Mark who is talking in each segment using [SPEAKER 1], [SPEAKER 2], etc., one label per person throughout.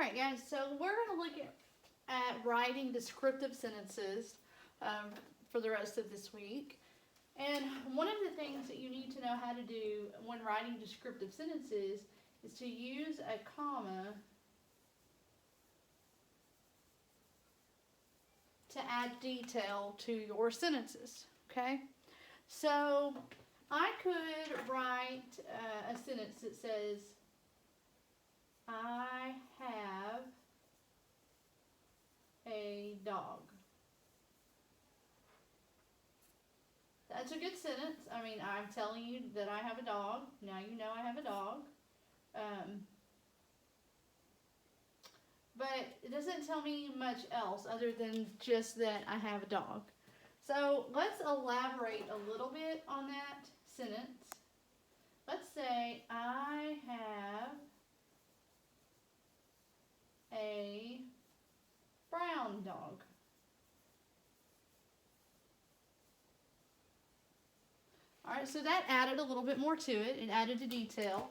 [SPEAKER 1] right, guys, so we're going to look at writing descriptive sentences um, for the rest of this week. And one of the things that you need to know how to do when writing descriptive sentences is to use a comma to add detail to your sentences, okay? So I could write a sentence that says, I have a dog. That's a good sentence. I mean, I'm telling you that I have a dog. Now you know I have a dog. But it doesn't tell me much else other than just that I have a dog. So let's elaborate a little bit on that sentence. Let's say I have a brown dog. Alright, so that added a little bit more to it. It added a detail.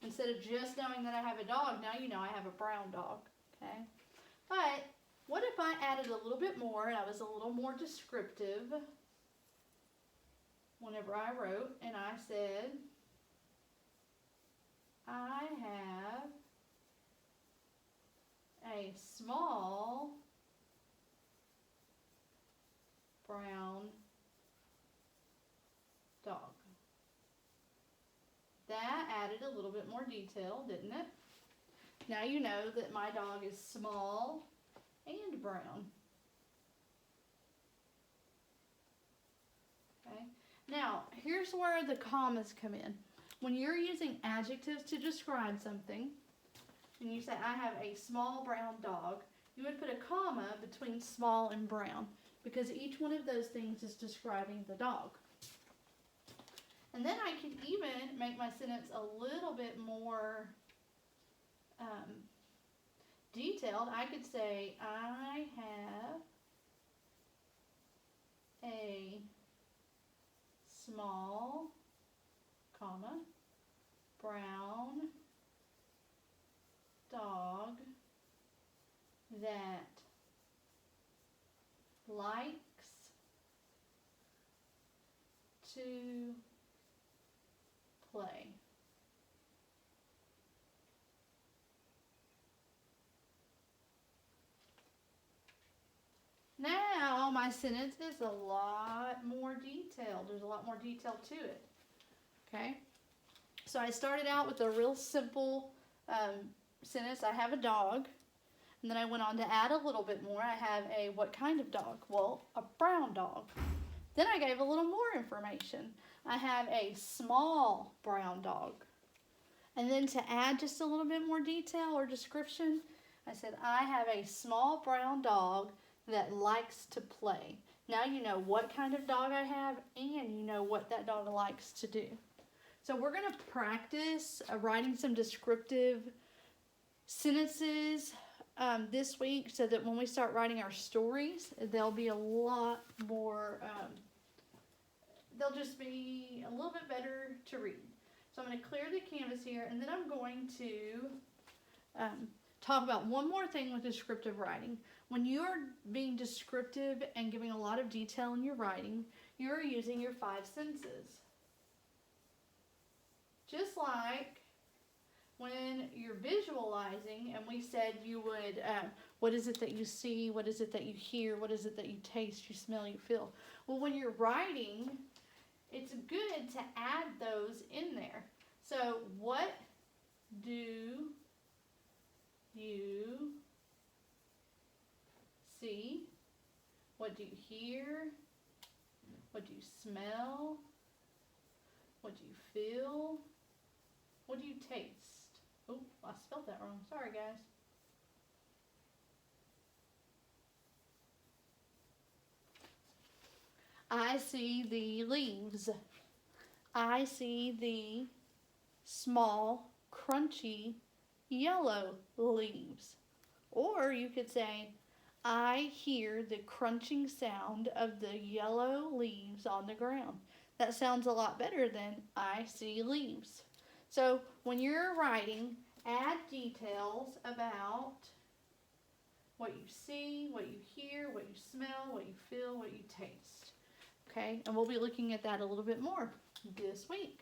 [SPEAKER 1] Instead of just knowing that I have a dog, now you know I have a brown dog. Okay? But what if I added a little bit more and I was a little more descriptive whenever I wrote and I said, I have a small brown dog. That added a little bit more detail, didn't it? Now you know that my dog is small and brown. Okay. Now, here's where the commas come in. When you're using adjectives to describe something, and you say, I have a small brown dog, you would put a comma between small and brown because each one of those things is describing the dog. And then I could even make my sentence a little bit more detailed. I could say, I have a small, comma, brown dog that likes to play. Now my sentence is a lot more detailed. There's a lot more detail to it. Okay? So I started out with a real simple sentence. I have a dog. And then I went on to add a little bit more. I have a what kind of dog? Well, a brown dog. Then I gave a little more information. I have a small brown dog. And then to add just a little bit more detail or description, I said, I have a small brown dog that likes to play. Now you know what kind of dog I have and you know what that dog likes to do. So we're going to practice writing some descriptive sentences this week so that when we start writing our stories, they'll be a lot more, they'll just be a little bit better to read. So I'm going to clear the canvas here, and then I'm going to talk about one more thing with descriptive writing. When you are being descriptive and giving a lot of detail in your writing, you're using your 5 senses. Just like when you're visualizing, and we said you would, what is it that you see, what is it that you hear, what is it that you taste, you smell, you feel. Well, when you're writing, it's good to add those in there. So, what do you see? What do you hear? What do you smell? What do you feel? What do you taste? Oh, I spelled that wrong. Sorry, guys. I see the leaves. I see the small, crunchy, yellow leaves. Or you could say, I hear the crunching sound of the yellow leaves on the ground. That sounds a lot better than I see leaves. So when you're writing, add details about what you see, what you hear, what you smell, what you feel, what you taste. Okay, and we'll be looking at that a little bit more this week.